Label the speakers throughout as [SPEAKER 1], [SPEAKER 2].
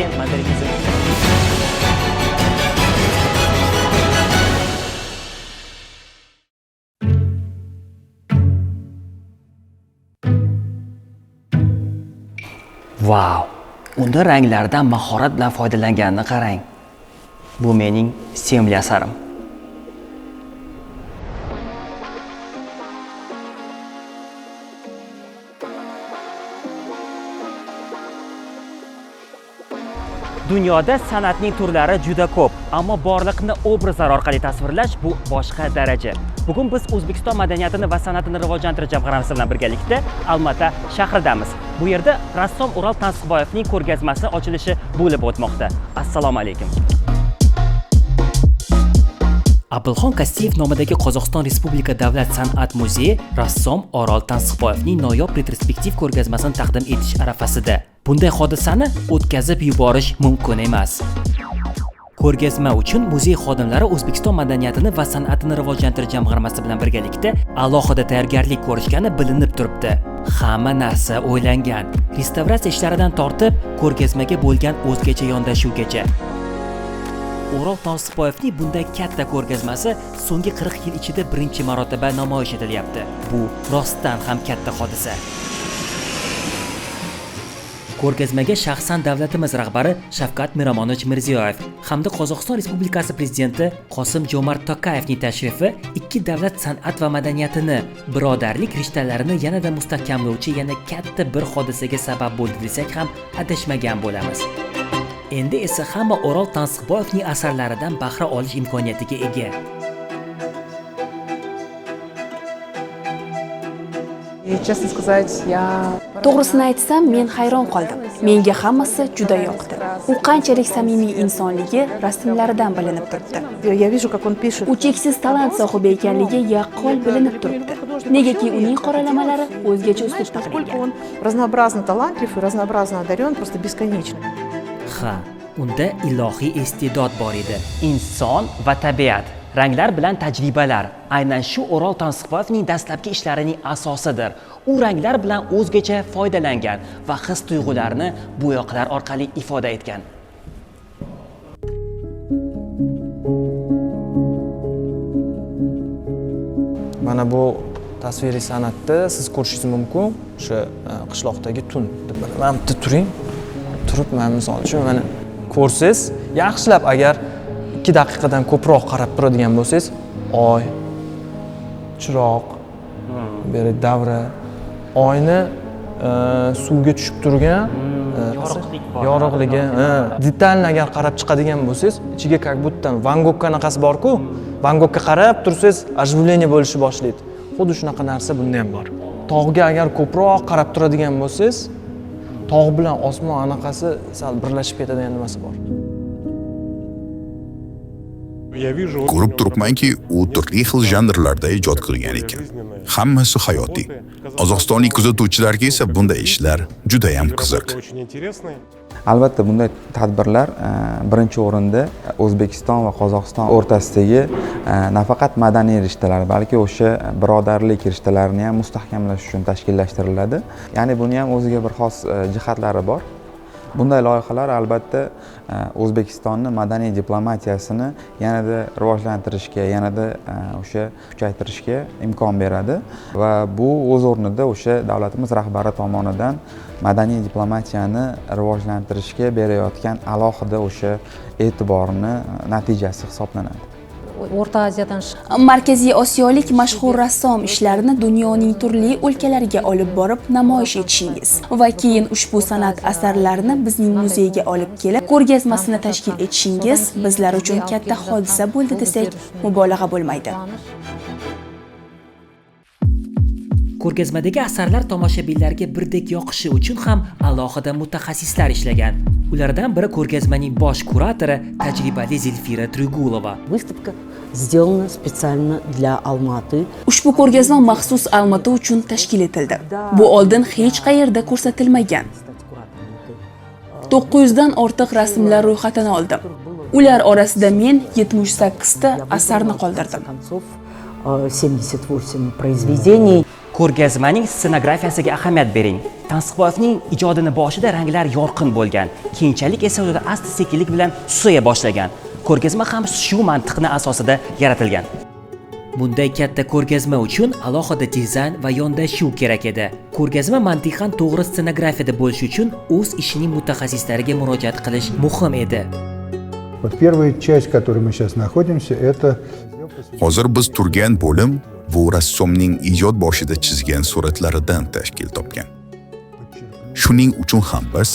[SPEAKER 1] keyin manzaraga Vau! Unda ranglardan mahorat bilan foydalanganini qarang. Bu mening sevimli asarim. Dunyoda san'atning turlari juda ko'p, ammo borliqni obrazlar orqali tasvirlash bu boshqa daraja. Bugun biz O'zbekiston madaniyatini va san'atini rivojlantirish jamg'armasi bilan birgalikda Almata shahridamiz. Bu yerda rassom O'rol Tansiqboyevning ko'rgazmasi ochilishi bo'lib o'tmoqda. Assalomu alaykum. Abdulxon Kastiyev nomidagi Qozog'iston Respublika Davlat san'at muzeyi rassom O'rol Tansiqboyevning noyob retrospektiv ko'rgazmasini taqdim etish arafasida. Bunday hodisani o'tkazib yuborish mumkin emas. Ko'rgazma uchun muzey xodimlari O'zbekiston madaniyatini va san'atini rivojlantirish jamg'armasi bilan birgalikda alohida tayyorgarlik ko'rishgani bilinib turibdi. Hamma narsa o'ylangan. Restavratsiya ishlaridan tortib, ko'rgazmaga bo'lgan o'zgacha yondashuvgacha. O'rol Tansiqboyevning bunday katta ko'rgazmasi so'nggi 40 yil ichida birinchi marotaba namoyish etilyapti. Bu rostdan ham katta hodisa. Ko'rgazmaga shaxsan davlatimiz rahbari Shavkat Miromonovich Mirziyoyev hamda Qozog'iston Respublikasi prezidenti Qosim-Jo'mart Tokayevning tashrifi ikki davlat san'at va madaniyatini, birodarlik rishtalarini yanada mustahkamlovchi yana katta bir hodisaga sabab bo'ldi desak ham adashmagan bo'lamiz. Endi esa hamma O'rol Tansiqboyevning asarlaridan bahra olish imkoniyatiga ega.
[SPEAKER 2] To'g'risini aytsam, men hayron qoldim. Menga hammasi juda yoqdi. U qanchalik samimiy insonligi rasmlaridan bilinib turibdi. U cheksiz talant sohibi ekanligi yaqqol bilinib turibdi. Negaki uning qoralamalari o'zgacha uslubda qilingan.
[SPEAKER 3] Разнообразно талантлив и разнообразно одарен, просто бесконечно.
[SPEAKER 1] Ha, unda ilohiy iste'dod bor edi. Inson va tabiat, ranglar bilan tajribalar aynan shu O'rol Tansiqboyevning dastlabki ishlarining asosidir. U ranglar bilan o'zgacha foydalangan va his-tuyg'ularni bo'yoqlar orqali ifoda etgan.
[SPEAKER 4] Mana bu tasviriy san'atda siz ko'rishingiz mumkin, o'sha qishloqdagi tun. Mana bu yerda turing. Turib, men misol uchun mana ko'rsangiz, yaxshilab agar 2 daqiqadan ko'proq qarab turadigan bo'lsangiz, oy, chiroq, beri davra, oyni suvga tushib turgan yorug'ligi, detalni agar qarab chiqadigan bo'lsangiz, ichiga как будто Van Gogh qanaqasi bor-ku, Van Goghga qarab tursangiz, ojivlение bo'lishni boshlaydi. Xuddi shunaqa narsa bunda ham bor. Tog'ga agar ko'proq qarab turadigan bo'lsangiz, tog' bilan osmon anaqasi sal birlashib ketadigan nimasi bor.
[SPEAKER 5] Ko'rib turibmanki, u turli xil janrlarda ijod qilgan ekan. Hammasi hayotiy. Qozog'istonlik kuzatuvchilarga esa bunday ishlar juda ham qiziq.
[SPEAKER 6] Albatta bunday tadbirlar birinchi o'rinda O'zbekiston va Qozog'iston o'rtasidagi nafaqat madaniy rishtalar, balki o'sha birodarlik rishtalarini ham mustahkamlash uchun tashkillashtiriladi. Ya'ni buni ham o'ziga bir xos jihatlari bor. Bunday loyihalar albatta O'zbekistonning madaniy diplomatiyasini yanada rivojlantirishga, yanada o'sha kuchaytirishga imkon beradi va bu o'z o'rnida o'sha davlatimiz rahbari tomonidan madaniy diplomatiyani rivojlantirishga berayotgan alohida o'sha e'tiborni natijasi hisoblanadi.
[SPEAKER 7] O'rta Osiyodan
[SPEAKER 2] Markaziy Osiyolik mashhur rassom ishlarini dunyoning turli o'lkalariga olib borib namoyish etishingiz va keyin ushbu san'at asarlarini bizning muzeyga olib kelib ko'rgazmasini tashkil etishingiz bizlar uchun katta hodisa bo'ldi desak mubolag'a bo'lmaydi.
[SPEAKER 1] Ko'rgazmadagi asarlar tomoshabinlarga birdek yoqishi uchun ham alohida mutaxassislar ishlagan. Ulardan biri ko'rgazmaning bosh kuratori tajribali Zilfira Trigulova.
[SPEAKER 7] Выставка сделана специально для Алматы.
[SPEAKER 2] Ushbu ko'rgazma maxsus Almata uchun tashkil etildi. Bu oldin hech qayerda ko'rsatilmagan. 900 dan ortiq rasmlar ro'yxatini oldim. Ular orasida men 78 ta asarni qoldirdim.
[SPEAKER 7] 78 произведений.
[SPEAKER 1] Ko'rgazmaning ssenografiyasiga ahamiyat bering. Tansiqboyevning ijodini boshida ranglar yorqin bo'lgan, keyinchalik esa ular asta-sekinlik bilan susaya boshlagan. Ko'rgazma ham shu mantiqni asosida yaratilgan. Bunday katta ko'rgazma uchun alohida dizayn va yondashuv kerak edi. Ko'rgazma mantiqan to'g'ri ssenografiyada bo'lishi uchun o'z ishining mutaxassislariga murojaat qilish muhim edi.
[SPEAKER 8] Вот первая часть, в которой мы сейчас находимся, это...
[SPEAKER 5] Hozir biz turgan bo'lim bu rassomning ijod boshida chizgan suratlaridan tashkil topgan. Shuning uchun ham biz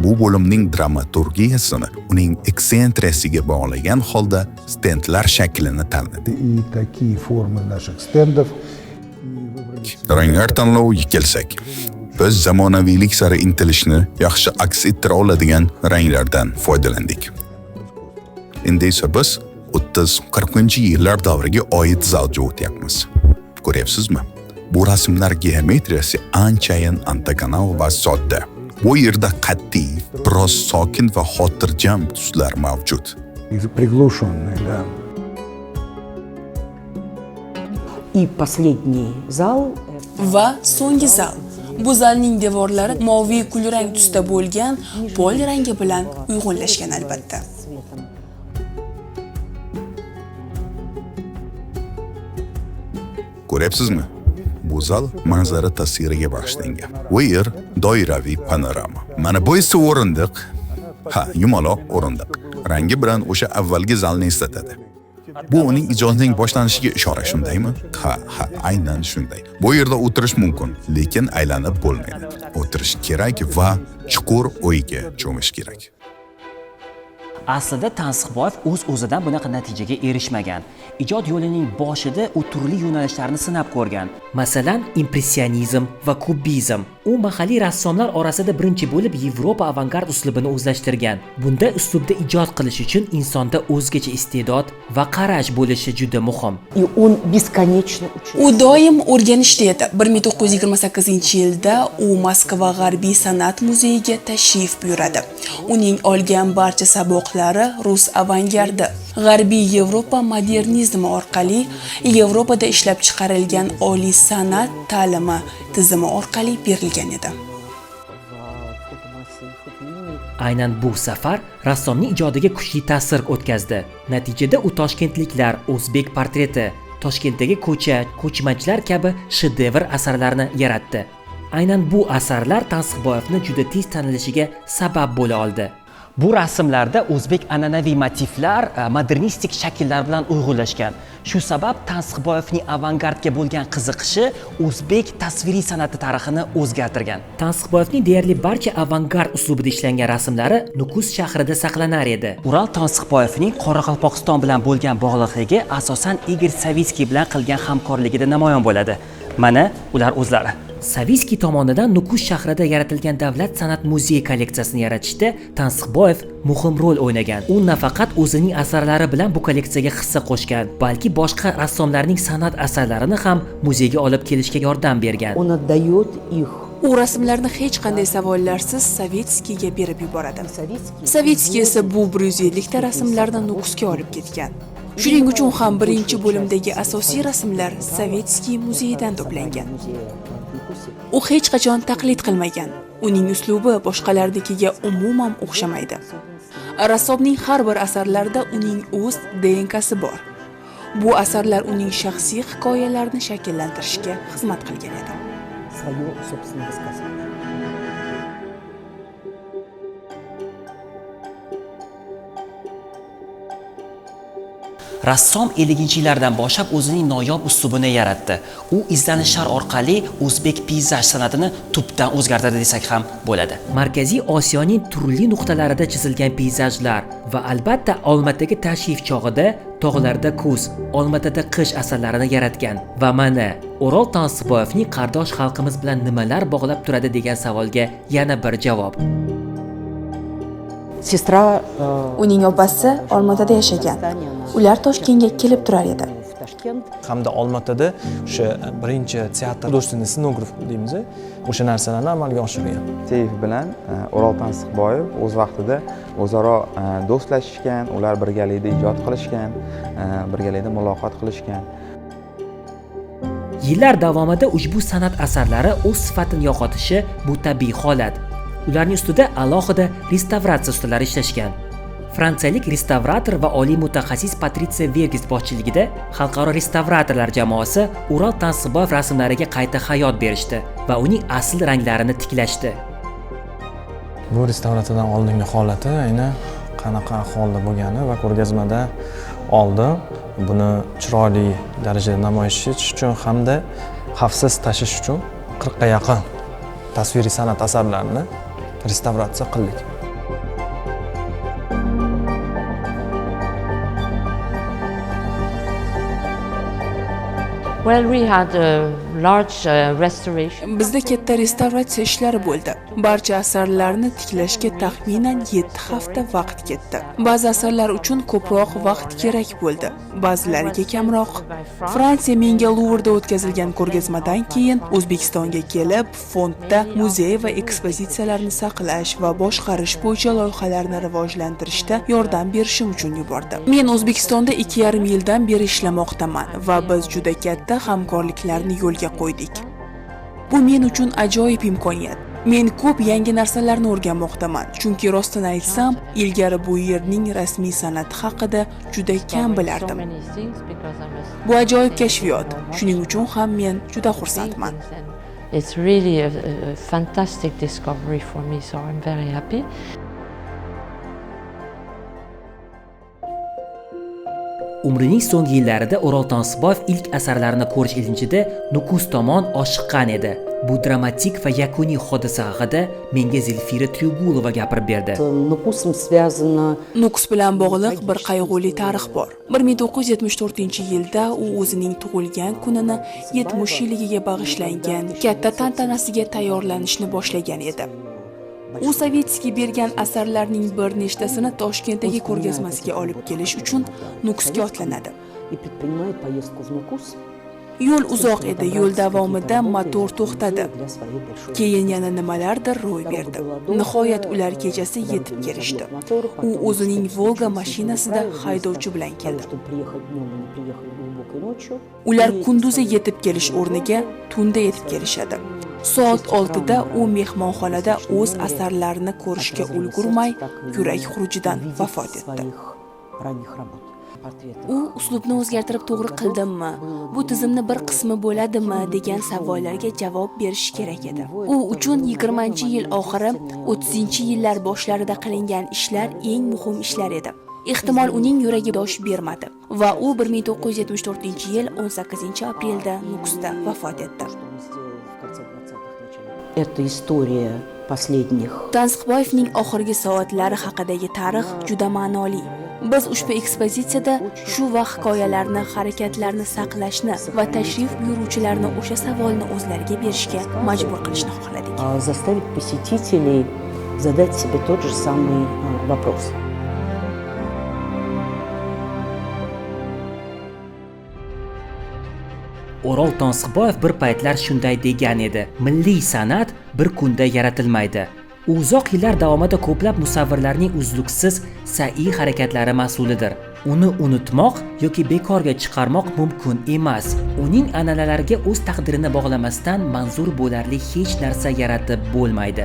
[SPEAKER 5] bu bo'limning dramaturgiyasini uning eksentriyasiga bog'lagan holda stendlar shaklini tanladik.
[SPEAKER 8] И такие формы наших стендов.
[SPEAKER 5] Ranglar tanloviga kelsak, biz zamonaviylik sari intilishni yaxshi aks ettira oladigan ranglardan foydalandik. Endi esa biz 30-40-yillar davriga oid zalga o'tyapmiz. Ko'ryapsizmi? Bu rasmlar geometriyasi anchayin antagonal va sodda. Bu yerda qat'iy, biroz sokin va xotirjam tuslar mavjud.
[SPEAKER 8] Приглушенные, да.
[SPEAKER 7] И последний зал
[SPEAKER 2] Va so'nggi zal. Bu zalning devorlari moviy kulrang tusda bo'lgan pol rangi bilan uyg'unlashgan albatta.
[SPEAKER 5] Ko'ryapsizmi? Bu zal manzara tasviriga bag'ishlangan. Bu yer doiraviy panorama. Mana bu esa o'rindiq. Yumaloq o'rindiq. Rangi bilan o'sha avvalgi zalni eslatadi. Bu uning ijodining boshlanishiga ishora, shundaymi? Ha, aynan shunday. Bu yerda o'tirish mumkin, lekin aylanib bo'lmaydi. O'tirish kerak va chuqur o'yga cho'mish kerak.
[SPEAKER 1] Aslida Tansiqboyev o'z-o'zidan bunaqa natijaga erishmagan. Ijod yo'lining boshida u turli yo'nalishlarni sinab ko'rgan. Masalan, impressionizm va kubizm. U mahalliy rassomlar orasida birinchi bo'lib Yevropa avangard uslubini o'zlashtirgan. Bunda uslubda ijod qilish uchun insonda o'zgacha iste'dod va qarash bo'lishi juda muhim.
[SPEAKER 7] и он бесконечно учился.
[SPEAKER 2] U doim o'rganishda edi. 1928-yilda u Moskva G'arbiy san'at muzeyiga tashrif buyuradi. Uning olgan barcha saboqlari rus avangardi, G'arbiy Yevropa modernizmi orqali Yevropada ishlab chiqarilgan oliy san'at ta'limi tizimi orqali berilgan edi.
[SPEAKER 1] Aynan bu safar rassomning ijodiga kuchli ta'sir o'tkazdi. Natijada u toshkentliklar, o'zbek portreti, Toshkentdagi ko'cha, ko'chmanchilar kabi shedevr asarlarni yaratdi. Aynan bu asarlar Tansiqboyevni juda tez tanilishiga sabab bo'la oldi. Bu rasmlarda o'zbek an'anaviy motivlar modernistik shakllar bilan uyg'unlashgan. Shu sabab Tansiqboyevning avangardga bo'lgan qiziqishi o'zbek tasviriy san'ati tarixini o'zgartirgan. Tansiqboyevning deyarli barcha avangard uslubida ishlangan rasmlari Nukus shahrida saqlanar edi. Ural Tansiqboyevning Qoraqalpog'iston bilan bo'lgan bog'liqligi asosan Igor Savitskiy bilan qilgan hamkorligida namoyon bo'ladi. Mana ular o'zlari. Savitskiy tomonidan Nukus shahrida yaratilgan Davlat san'at muzeyi kolleksiyasini yaratishda Tansiqboyev muhim rol o'ynagan. U nafaqat o'zining asarlari bilan bu kolleksiyaga hissa qo'shgan, balki boshqa rassomlarning san'at asarlarini ham muzeyga olib kelishga yordam bergan.
[SPEAKER 7] Он отдает их.
[SPEAKER 2] U rasmlarni hech qanday savollarsiz Savitskiyga berib yuboradi. Savitskiy esa bu 100 yillikda rasmlarni Nukusga olib ketgan. Shuning uchun ham birinchi bo'limdagi asosiy rasmlar Savitskiy muzeyidan to'plangan. U hech qachon taqlid qilmagan. Uning uslubi boshqalarnikiga umuman o'xshamaydi. Rassomning har bir asarlarida uning o'z DNKsi bor. Bu asarlar uning shaxsiy hikoyalarini shakllantirishga xizmat qilgan edi.
[SPEAKER 7] Свое собственное высказывание.
[SPEAKER 1] Rassom 50-yillardan boshlab o'zining noyob uslubini yaratdi. U izlanishlar orqali o'zbek peyzaj san'atini tubdan o'zgartirdi desak ham bo'ladi. Markaziy Osiyoning turli nuqtalarida chizilgan peyzajlar va albatta Olmadagi tashrif chog'ida tog'larda kuz, Olmatada qish asarlarini yaratgan. Va mana O'rol Tansiqboyevning qardosh xalqimiz bilan nimalar bog'lab turadi degan savolga yana bir javob.
[SPEAKER 7] Сестра
[SPEAKER 2] Uning opasi Olmaotada yashagan. Ular Toshkentga kelib turar edi.
[SPEAKER 4] Hamda Olmaotada o'sha birinchi teatr do'stini ssenograf deymiz, o'sha narsalarni amalga oshirgan.
[SPEAKER 6] Seif bilan O'rol Tansiqboyev o'z vaqtida o'zaro do'stlashishgan, ular birgalikda ijod qilishgan, birgalikda muloqot qilishgan.
[SPEAKER 1] Yillar davomida ushbu san'at asarlari o'z sifatini yo'qotishi bu tabiiy holat. Ularning ustida alohida restavratsiya ustalari ishlashgan. Fransiyalik restavrator va oliy mutaxassis Patritsiya Vergis boshchiligida xalqaro restavratorlar jamoasi Ural Tansiboyev rasmlariga qayta hayot berishdi va uning asl ranglarini tiklashdi.
[SPEAKER 4] Bu restavratsiyadan oldingi holati aynan qanaqa ahvolda bo'lgani va ko'rgazmada oldi buni chiroyli darajada namoyish etish uchun hamda xavfsiz tashish uchun 40 ga yaqin tasviriy san'at asarlarini restavratsiya qildik.
[SPEAKER 9] Well, we had a large restoration.
[SPEAKER 2] Bizda katta restavratsiya ishlari bo'ldi. Barcha asarlarni tiklashga taxminan 7 hafta vaqt ketdi. Ba'zi asarlar uchun ko'proq vaqt kerak bo'ldi, ba'zilariga kamroq. Fransiya menga Luvrda o'tkazilgan ko'rgazmadan keyin O'zbekistonga kelib, fondda muzey va ekspozitsiyalarni saqlash va boshqarish bo'yicha loyihalarni rivojlantirishda yordam berishim uchun yubordi. Men O'zbekistonda 2,5 yildan beri ishlamoqdaman va biz juda katta hamkorliklarni yo'lga qo'ydik. Bu men uchun ajoyib imkoniyat. Men ko'p yangi narsalarni o'rganmoqdaman, chunki rostini aytsam, ilgari bu yerning rasmiy san'ati haqida juda kam bilardim. Bu ajoyib kashfiyot. Shuning uchun ham men juda xursandman.
[SPEAKER 9] It's really a fantastic discovery for me, so I'm very happy.
[SPEAKER 1] Umrining so'nggi yillarida Ural Tansiboyev ilk asarlarini ko'rish ilinjida Nukus tomon oshiqqan edi. Bu dramatik va yakuniy hodisa haqida menga Zilfira Tyugulova gapirib berdi.
[SPEAKER 2] Nukus bilan bog'liq bir qayg'uli tarix bor. 1974-yilda u o'zining tug'ilgan kunini 70 yiliga bag'ishlangan katta tantanasiga tayyorlanishni boshlagan edi. U Sovetskiy bergan asarlarning bir nechtasini Toshkentdagi ko'rgazmasiga olib kelish uchun Nukusga otlanadi. Yo'l uzoq edi, yo'l davomida motor to'xtadi. Keyin yana nimalardir ro'y berdi. Nihoyat ular kechasi yetib kelishdi. U o'zining Volga mashinasida haydovchi bilan keldi. Ular kunduzi yetib kelish o'rniga tunda yetib kelishadi. Soat 6da u mehmonxonada o'z asarlarini ko'rishga ulgurmay, yurak xurujidan vafot etdi. U uslubni o'zgartirib to'g'ri qildimmi? Bu tizimni bir qismi bo'ladimi degan savollarga javob berish kerak edi. U uchun 20-yil oxiri, 30-yillar boshlarida qilingan ishlar eng muhim ishlar edi. Ehtimol uning yuragi dosh bermadi va u 1974-yil 18-aprelda Nukusda vafot etdi.
[SPEAKER 7] Это история последних.
[SPEAKER 2] Tansiboyevning oxirgi soatlari haqidagi tarix juda ma'noli. Biz ushbu ekspozitsiyada shu va hikoyalarni, harakatlarni saqlashni va tashrif buyuruvchilarni o'sha savolni o'zlariga berishga majbur qilishni xohladik.
[SPEAKER 7] Заставить посетителей задать себе тот же самый вопрос.
[SPEAKER 1] Ural Tansiboyev bir paytlar shunday degan edi. Milliy san'at bir kunda yaratilmaydi. U uzoq yillar davomida ko'plab musavvirlarning uzluksiz sa'iy harakatlari mas'ulidir. Uni unutmoq yoki bekorga chiqarmoq mumkin emas. Uning an'analariga o'z taqdirini bog'lamasdan manzur bo'larli hech narsa yaratib bo'lmaydi.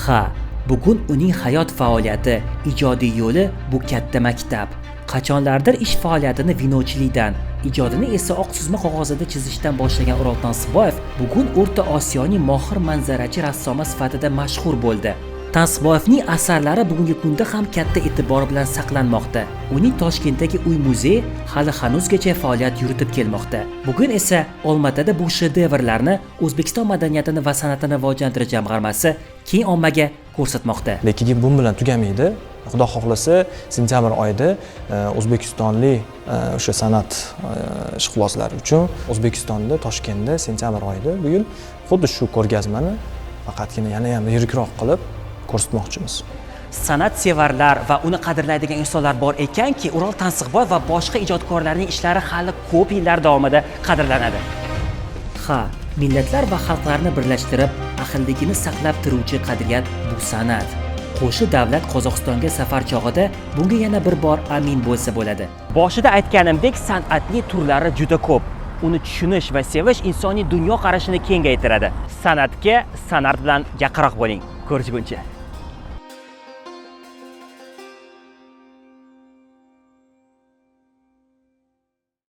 [SPEAKER 1] Ha, bugun uning hayot faoliyati, ijodiy yo'li bu katta maktab. Qachonlardir ish faoliyatini vinochilikdan, ijodini esa oq suzma qog'ozida chizishdan boshlagan Ural Tansiboyev bugun O'rta Osiyoning mohir manzarachi rassomi sifatida mashhur bo'ldi. Tansiboyevning asarlari bugungi kunda ham katta e'tibor bilan saqlanmoqda. Uning Toshkentdagi uy-muzey hali hanuzgacha faoliyat yuritib kelmoqda. Bugun esa Olmaotada bu shedevrlarni O'zbekiston madaniyatini va san'atini rivojlantirish jamg'armasi keng ommaga ko'rsatmoqda.
[SPEAKER 4] Lekin bu bilan tugamaydi. Xudo xohlasa, sentyabr oyida o'zbekistonlik o'sha san'at ishqibozlari uchun O'zbekistonda Toshkentda sentyabr oyida bu yil xuddi shu ko'rgazmani faqatgina yana ham yirikroq qilib ko'rsatmoqchimiz.
[SPEAKER 1] San'at sevarlar va uni qadrlaydigan insonlar bor ekanki, Ural Tansiboyev va boshqa ijodkorlarning ishlari hali ko'p yillar davomida qadrlanadi. Ha, millatlar va xalqlarni birlashtirib, ahilligini saqlab turuvchi qadriyat bu san'at. Qo'shni davlat Qozog'istonga safar chog'ida bunga yana bir bor amin bo'lsa bo'ladi. Boshida aytganimdek, san'atning turlari juda ko'p. uni tushunish va sevish insoniy dunyoqarashini kengaytiradi. San'atga san'at bilan yaqinroq bo'ling. Ko'rishguncha.